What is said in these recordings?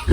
So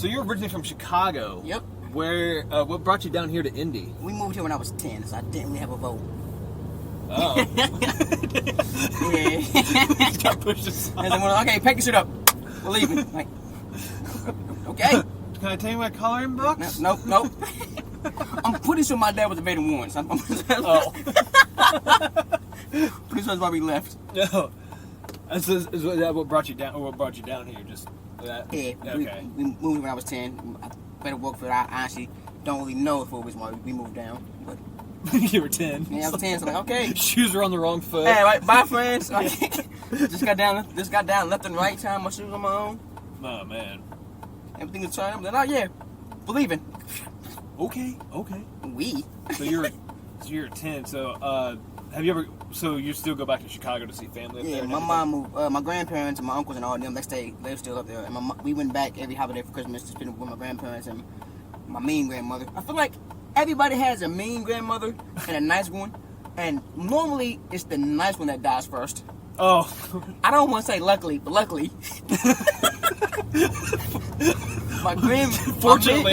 you're originally from Chicago. Yep. Where? What brought you down here to Indy? We moved here when I was 10, so I didn't really have a vote. Oh. Yeah. Got pushed aside. And then okay, pack your shit up. We're leaving. Like, okay. Can I tell you my coloring books? Nope. I'm pretty sure my dad was debating once. Oh. Pretty sure that's why we left. No. Is that what brought you down? Or what brought you down here? Just that? Yeah. Okay. We moved when I was 10. I better work for it. I honestly don't really know if it was why we moved down. But you were 10. yeah, I was 10. So like, okay. Shoes were on the wrong foot. Hey, right, bye, friends. Like, just got down left and right, tying my shoes on my own. Oh man. Everything was turned up. Then, oh yeah, believing. Okay. So you're 10. So have you ever? So you still go back to Chicago to see family? Up Yeah, there my mom moved. My grandparents and my uncles and all of them, they're still up there. And we went back every holiday for Christmas to spend with my grandparents and my mean grandmother. I feel like everybody has a mean grandmother and a nice one, and normally it's the nice one that dies first. Oh. I don't want to say luckily, but luckily. Fortunately,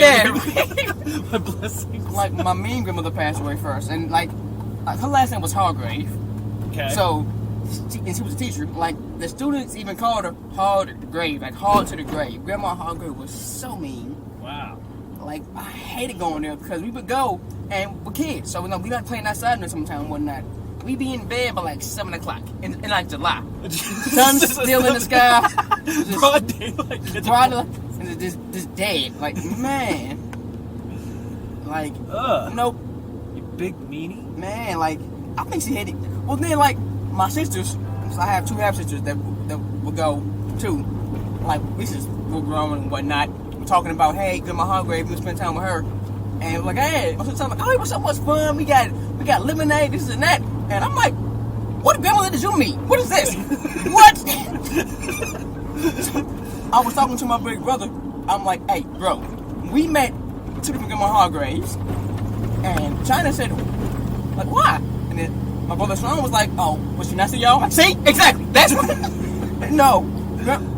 my blessings. Like my mean grandmother passed away first, and like her last name was Hargrave. Okay. So, and she was a teacher. Like the students even called her Hard to the Grave, like hard to the grave. Grandma Hargrave was so mean. Wow. Like I hated going there because we would go and we're kids, so we not playing outside there sometime and whatnot. We be in bed by like 7 o'clock in like July. Sun's still in the sky. Broad daylight. Broad and just dead. Like man. Like nope. You big meanie. Man, like I think she hated. Well, then like my sisters, so I have two half sisters that would go too. Like we just were growing and whatnot. We're talking about hey, Grandma Hargrave, we spend time with her, and we're like hey, my sister's like oh, it was so much fun. We got lemonade, this and that. And I'm like, what grandmother did you meet? What is this? What? I was talking to my big brother. I'm like, hey, bro, we met two different Grandma Hargraves. And China said, like, why? And then my brother's son was like, oh, was she nice to y'all? See? Exactly. That's what. No.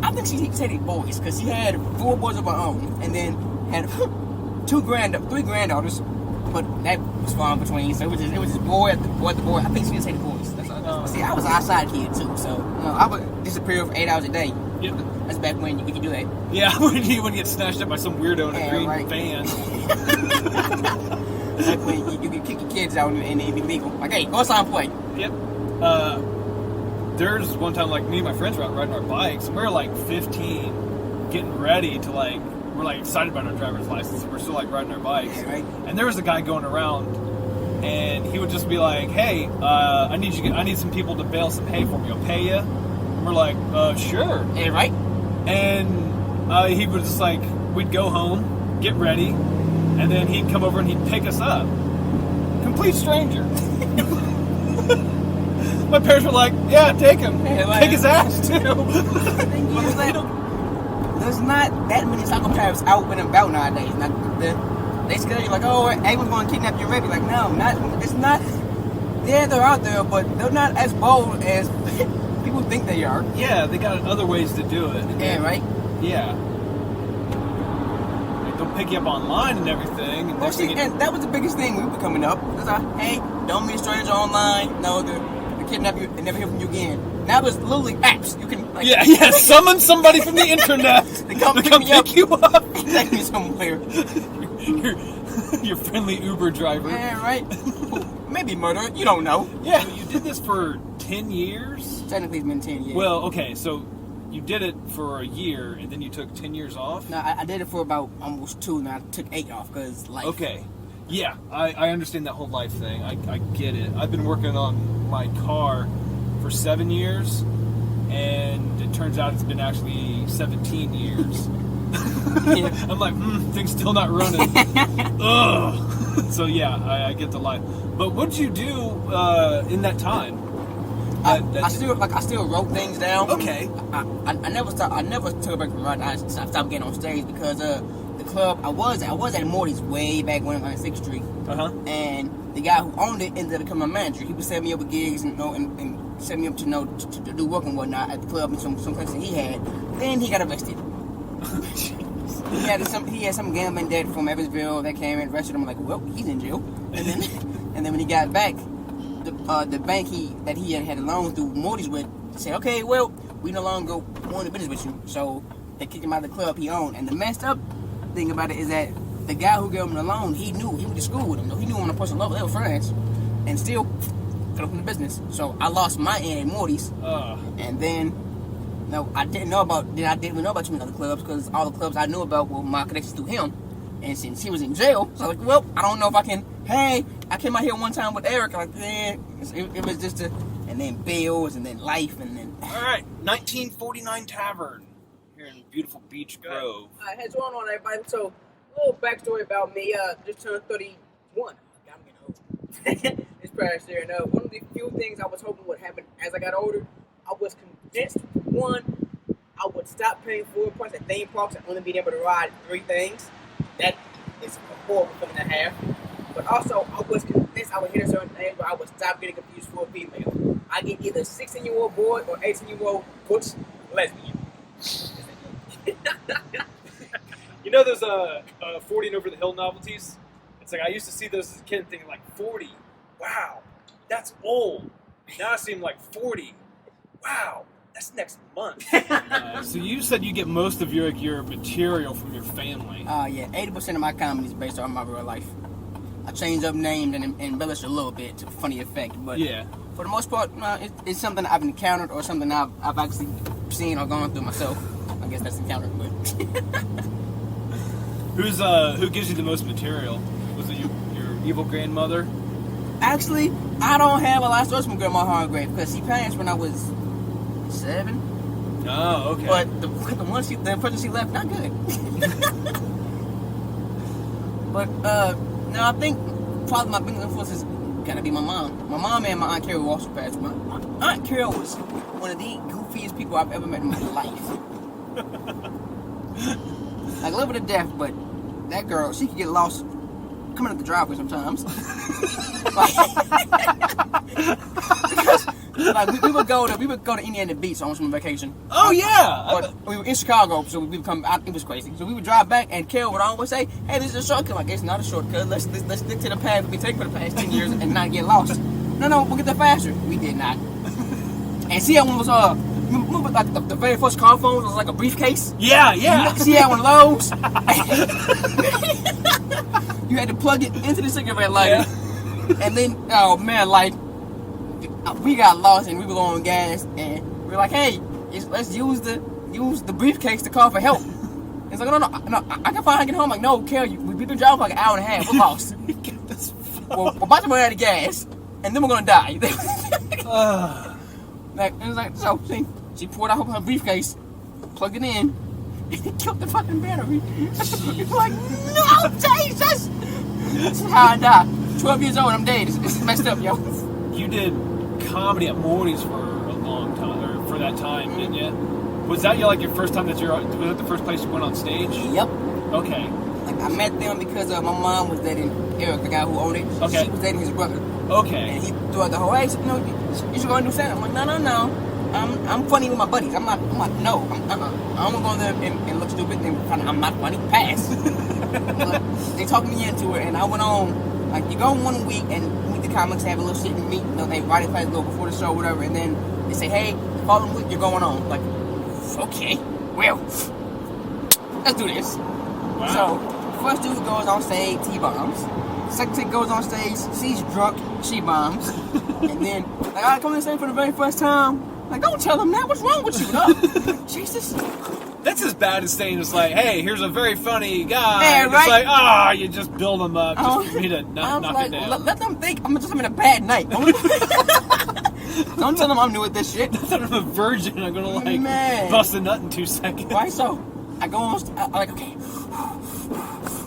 I think she said boys because she had 4 boys of her own. And then had 3 granddaughters. But that was far in between, so it was just boy at the boy. I think she didn't say the boys. That's all. See, I was an outside kid too, so I would disappear for 8 hours a day. Yep. That's back when you could do that. Yeah, when you get snatched up by some weirdo in a green van. Like when you could kick your kids out and it'd be legal. Like, hey, go outside and play. Yep. There's one time like me and my friends were out riding our bikes, and we were like 15, getting ready to like. We're like excited about our driver's license. We're still like riding our bikes, yeah, right. And there was a guy going around, and he would just be like, "Hey, I need some people to bale some hay for me. I'll pay you." And we're like, "Sure." Yeah, right. And he was just like, we'd go home, get ready, and then he'd come over and he'd pick us up. Complete stranger. My parents were like, "Yeah, take him. Yeah, like, take his ass too." There's not that many psychopaths out and about nowadays. They scare you like, oh, everyone's going to kidnap you and rape you. Like, no, it's not. Yeah, they're out there, but they're not as bold as people think they are. Yeah, they got other ways to do it. Yeah, right? Yeah. They'll pick you up online and everything. And, well, see, and that was the biggest thing when we were coming up. It was like, hey, don't meet a stranger online. No, they kidnap you and never hear from you again. Now there's literally apps. You can like summon somebody from the internet to come pick you up and take me somewhere. Your friendly Uber driver. Yeah, right. Maybe murder. You don't know. Yeah, you did this for 10 years? Technically, it's been 10 years. Well, okay, so you did it for a year, and then you took 10 years off? No, I did it for about almost 2, and I took 8 off because life. Okay. Yeah, I understand that whole life thing. I get it. I've been working on my car for 7 years, and it turns out it's been actually 17 years. Yeah. I'm like, things still not running. Ugh. So yeah, I get the life. But what'd you do in that time? I still wrote things down. Okay. I never took a break from writing. I stopped getting on stage because the club I was at Morty's way back when on 6th Street. And the guy who owned it ended up becoming my manager. He would set me up with gigs and set me up to do work and whatnot at the club and some places he had. Then he got arrested. He had some gambling debt from Evansville that came and arrested him. I'm like, well, he's in jail. And then when he got back, the bank that he had a loan through Morty's with said, okay, well, we no longer want to business with you. So they kicked him out of the club he owned. And the messed up thing about it is that the guy who gave him the loan, he went to school with him. He knew him on a personal level. They were friends. And still cut off from the business. So I lost my end at Morty's. And then I didn't know about too many other clubs because all the clubs I knew about were my connections through him. And since he was in jail, so I was like, well, I don't know if I can. Hey, I came out here one time with Eric. Like, it was just and then bills, and then life, and then. All right, 1949 Tavern here in beautiful Beach Grove. Heads on everybody. So, a little backstory about me. Just turned 31. I'm getting old. This past year, and one of the few things I was hoping would happen as I got older, I was convinced, one, I would stop paying full price at theme parks and only being able to ride 3 things. That is a horrible feeling to have. But also, I was convinced I would hit a certain age where I would stop getting confused for a female. I get either 16-year-old boy or 18-year-old butch lesbian. You know those 40 and over the hill novelties? It's like I used to see those as a kid thinking like 40. Wow, that's old. Now I see them like 40. Wow, that's next month. So you said you get most of your material from your family. Yeah, 80% of my comedy is based on my real life. I change up names and embellish a little bit to funny effect, but yeah, for the most part, it's something I've encountered or something I've actually seen or gone through myself. I guess that's encountered, but who gives you the most material? Was it your evil grandmother? Actually, I don't have a lot of stories from Grandma Hargrave because she passed when I was 7. Oh, okay. But the person she left, not good. But no, I think probably my biggest influence is gotta be my mom. My mom and my Aunt Carol also passed. My Aunt Carol was one of the goofiest people I've ever met in my life. Like, live with a death, but that girl, she could get lost coming up the driveway sometimes. Like we would go to Indiana Beach on some vacation. Oh yeah, but we were in Chicago, so we would come out. It was crazy. So we would drive back, and Carol would always say, "Hey, this is a shortcut." Like, it's not a shortcut. Let's stick to the path we've been taking for the past 10 years and not get lost. No, we'll get there faster. We did not. And see how one was remember like the very first car phone was like a briefcase. Yeah. See how one of those. You had to plug it into the cigarette lighter, and then oh man, like. We got lost and we were on gas and we were like, hey, let's use the briefcase to call for help. It's like, no, I can finally get home. I'm like, no, Carol, we've been driving for like an hour and a half. We're lost. We're about to run out of gas and then we're gonna die. Like, and it's like, so she poured out her briefcase, plugged it in, and it killed the fucking battery. It's like, no, Jesus! This is how I die. 12 years old, I'm dead. It's messed up, yo. You did comedy at Morty's for a long time, or for that time, didn't you? Was that your first time was that the first place you went on stage? Yep. Okay. Like, I met them because my mom was dating Eric, the guy who owned it. Okay. She was dating his brother. Okay. And he threw out the whole, hey, you should go and do stand-up. I'm like, no. I'm funny with my buddies. I'm not, no. I don't want to go there and look stupid and I'm not funny. Pass. But they talked me into it, and I went on. Like, you go 1 week and meet the comics, have a little shit and meet, they writing class go before the show, whatever, and then they say, hey, the following week you're going on. Like, okay, well, let's do this. Wow. So, first dude goes on stage, T-bombs. Second chick goes on stage, she's drunk, she bombs. And then, like, I come on stage for the very first time. Like, don't tell them that, what's wrong with you? No. Jesus. That's as bad as saying it's like, hey, here's a very funny guy. Yeah, and right? It's like, you just build them up just for me to knock it down. Let them think I'm just having a bad night. Don't tell them I'm new at this shit. Don't tell them I'm a virgin. I'm gonna bust a nut in 2 seconds. Why so? I go on. I'm like, okay,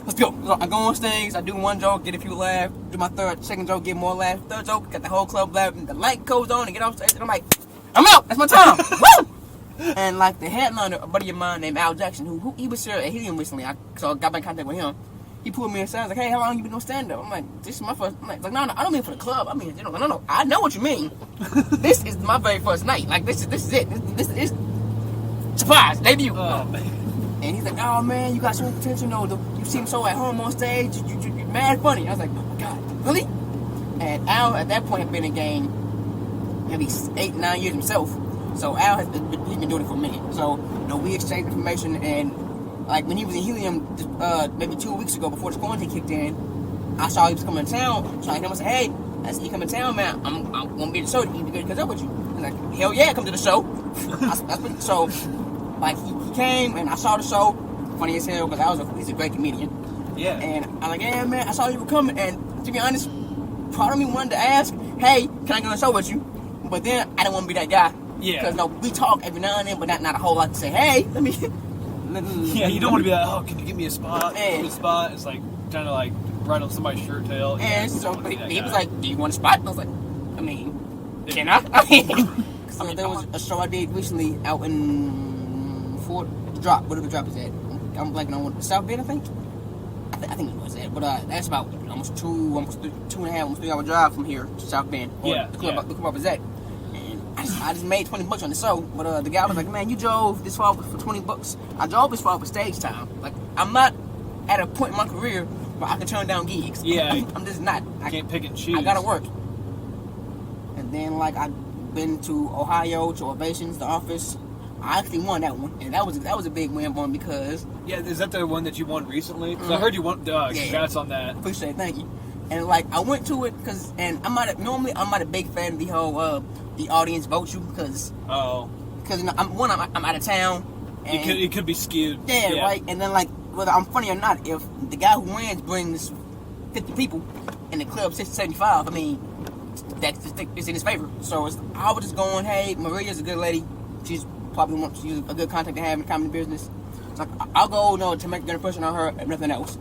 let's go. So I go on stage. I do one joke, get a few laughs. Do my second joke, get more laughs. Third joke, got the whole club laughing. The light goes on and get off stage. And I'm like, I'm out. That's my time. Woo! And like the headliner, a buddy of mine named Al Jackson, who he was here at Helium recently. So I got back in contact with him. He pulled me aside. I was like, hey, how long you been doing stand-up? I'm like, this is my first. I'm like, no, I don't mean for the club. I mean, no. I know what you mean. This is my very first night. Like, this is it. This is surprise debut. Oh, man. And he's like, oh man, you got so much potential. You seem so at home on stage. You're mad funny. I was like, oh my god, really? And Al at that point had been in the game maybe 8-9 years himself. So Al has been doing it for a minute. So we exchanged information, and like when he was in Helium maybe 2 weeks ago before the quarantine kicked in, I saw he was coming to town. So I hit him and said, hey, I see you coming to town, man. I'm gonna be at the show. You be good to catch up with you. He's like, hell yeah, come to the show. So like he came and I saw the show. Funny as hell because he's a great comedian. Yeah. And I'm like, yeah, man, I saw you were coming. And to be honest, part of me wanted to ask, hey, can I go on the show with you? But then I didn't want to be that guy. Yeah. Because we talk every now and then, but not a whole lot to say, hey, let me. Yeah, you don't want to be like, oh, can you give me a spot? Man. Give me a spot. It's like trying to like ride on somebody's shirt tail. And Yeah, so he he was like, do you want a spot? And I was like, I mean, can I? I mean, there was a show I did recently out in Fort Drop. Whatever Drop is at. I'm blanking on what, South Bend, I think. I think it was that. But that's about almost 2.5, almost 3 hour drive from here to South Bend. Yeah. The club is at. And I just made $20 on the show. But the guy was like, man, you drove this far for $20. I drove this far for stage time. Like, I'm not at a point in my career where I can turn down gigs. Yeah. I'm just not. I can't pick and choose. I gotta work. And then like I've been to Ohio to Ovations, the office. I actually won that one, and that was a big win for me because Yeah, is that the one that you won recently? Because I heard you won. Congrats on that. Appreciate it, thank you. And like I went to it because, and I'm not a big fan of the whole the audience vote you because I'm out of town. And It could be skewed. Yeah, right. And then like whether I'm funny or not, if the guy who wins brings 50 people and the club 75, I mean that's it's in his favor. So I was just going, hey, Maria's a good lady. She's a good contact to have in the comedy business. So I'll go to make a good impression on her and nothing else.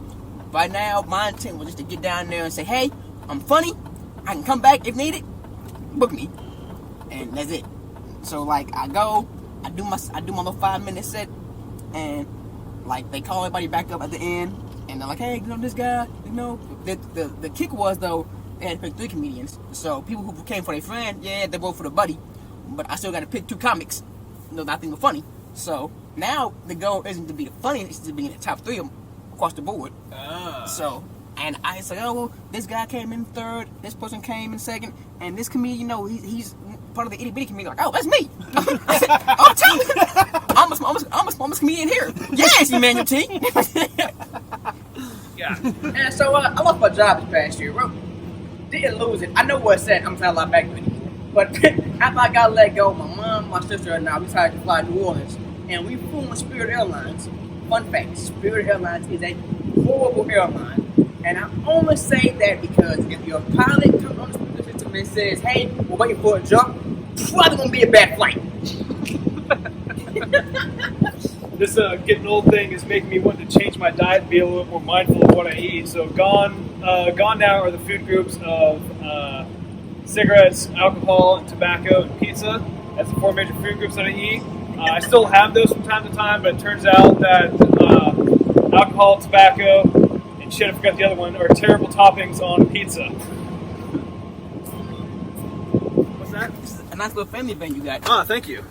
Right now, my intent was just to get down there and say, hey, I'm funny. I can come back if needed. Book me. And that's it. So like I go, I do my little 5-minute set, and like they call everybody back up at the end, and they're like, hey, this guy, the kick was though they had to pick 3 comedians. So people who came for their friend, yeah, they vote for the buddy, but I still got to pick 2 comics. That I think were funny. So now the goal isn't to be the funniest, it's to be in the top 3 across the board. So, and I say, oh, well, this guy came in 3rd, this person came in 2nd, and this comedian, he's part of the itty bitty comedian. Like, oh, that's me. I said, oh, I'm a smallest comedian here. Yes, Emmanuel T. Yeah. And so I lost my job this past year. Didn't lose it. I know where it's at. I'm trying to lie back to it. But after I got let go, my mom, my sister, and I, we decided to fly to New Orleans. And we flew on Spirit Airlines. Fun fact, Spirit Airlines is a horrible airline. And I only say that because if your pilot comes on the speaker system and says, hey, we're waiting for a jump, probably going to be a bad flight. This getting old thing is making me want to change my diet and be a little more mindful of what I eat. So gone now are the food groups of cigarettes, alcohol, and tobacco, and pizza. That's the 4 major food groups that I eat. I still have those from time to time, but it turns out that alcohol, tobacco, and shit, I forgot the other one, are terrible toppings on pizza. What's that? A nice little family van you got. Ah, thank you.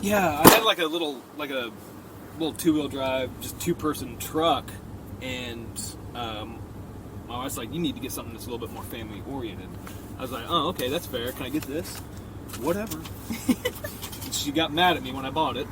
Yeah, I had like a little 2-wheel drive, just 2-person truck, and my wife's like, you need to get something that's a little bit more family oriented. I was like, oh, okay, that's fair. Can I get this? Whatever. She got mad at me when I bought it.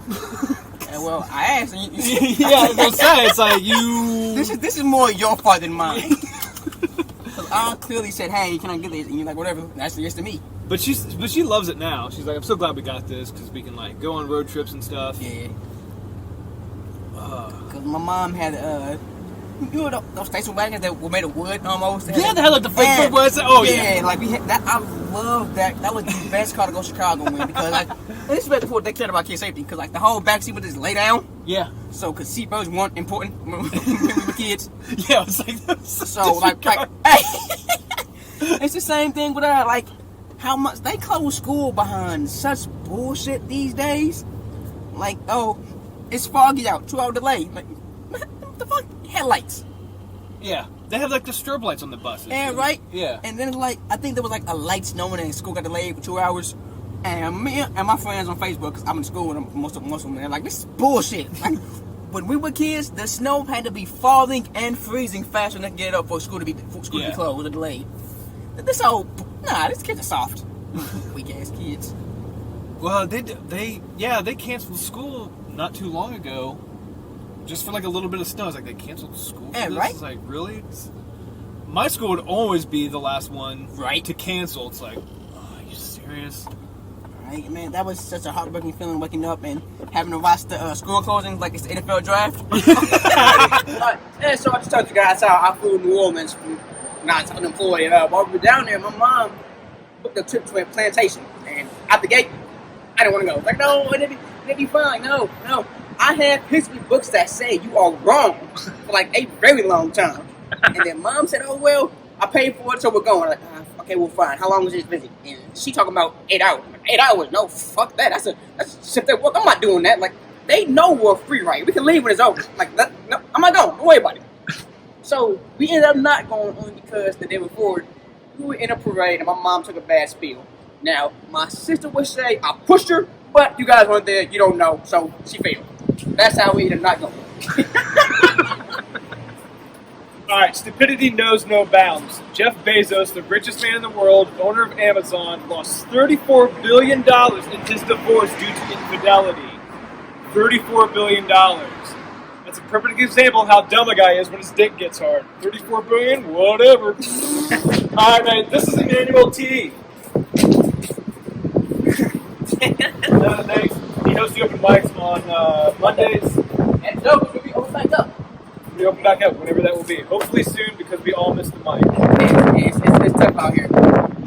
And well, I asked. And yeah, I was gonna say, it's like you. This is more your fault than mine. Because I clearly said, hey, can I get this? And you're like, whatever. That's yes to me. But she loves it now. She's like, I'm so glad we got this because we can like go on road trips and stuff. Yeah. Because my mom had You know those station wagons that were made of wood almost? Yeah, they had like the fake wood was. Oh yeah. Like we had that. I love that. That was the best car to go Chicago with because like this is before they cared about kid safety because like the whole backseat would just lay down. Yeah. So because seatbelts weren't important when we were kids. Yeah, it's like So like hey, it's the same thing with like how much they close school behind such bullshit these days. Like it's foggy out, 2-hour delay. Like what the fuck, headlights. Yeah, they have like the strobe lights on the buses. Yeah, right. Yeah. And then like I think there was like a light snowing and school got delayed for 2 hours. And me and my friends on Facebook, because I'm in school with them, most of them, they're like, this is bullshit. Like, when we were kids, the snow had to be falling and freezing faster than they could get up for school to be closed or delayed. These kids are soft. Weak ass kids. Well, they canceled school not too long ago, just for like a little bit of snow. It's like they canceled school. For this? Right? It's like really. My school would always be the last one to cancel. It's like, are you serious? Right, man, that was such a heartbreaking feeling waking up and having to watch the school closing like it's the NFL draft. And so I just told you guys how I flew to New Orleans from not unemployed. While we were down there, my mom booked a trip to a plantation, and out the gate, I didn't want to go. Like, no, it'd be fine. No. I have history books that say you are wrong for like a very long time. And then mom said, oh, well, I paid for it, so we're going. I'm like, okay, well, fine. How long was this visit? And she talking about 8 hours. Like, 8 hours? No, fuck that. That's shift at work. I'm not doing that. Like, they know we're free, right? We can leave when it's over. Like, no, I'm not going. Don't worry about it. So we ended up not going only because the day before we were in a parade and my mom took a bad spill. Now, my sister would say I pushed her, but you guys weren't there. You don't know, so she failed. That's how we ended up not going. All right, stupidity knows no bounds. Jeff Bezos, the richest man in the world, owner of Amazon, lost $34 billion in his divorce due to infidelity. $34 billion. That's a perfect example of how dumb a guy is when his dick gets hard. $34 billion? Whatever. All right, man, this is Emmanuel T. Thanks. He hosts the open mics on Mondays. And no, we'll be open back up. We open back up, whenever that will be. Hopefully soon, because we all missed the mic. It's tough out here.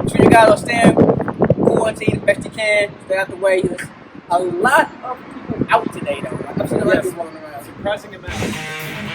So you guys are staying quarantine the best you can. Stay out the way. There's a lot of people out today, though. Like, I'm seeing a lot of people walking around. Surprising amount.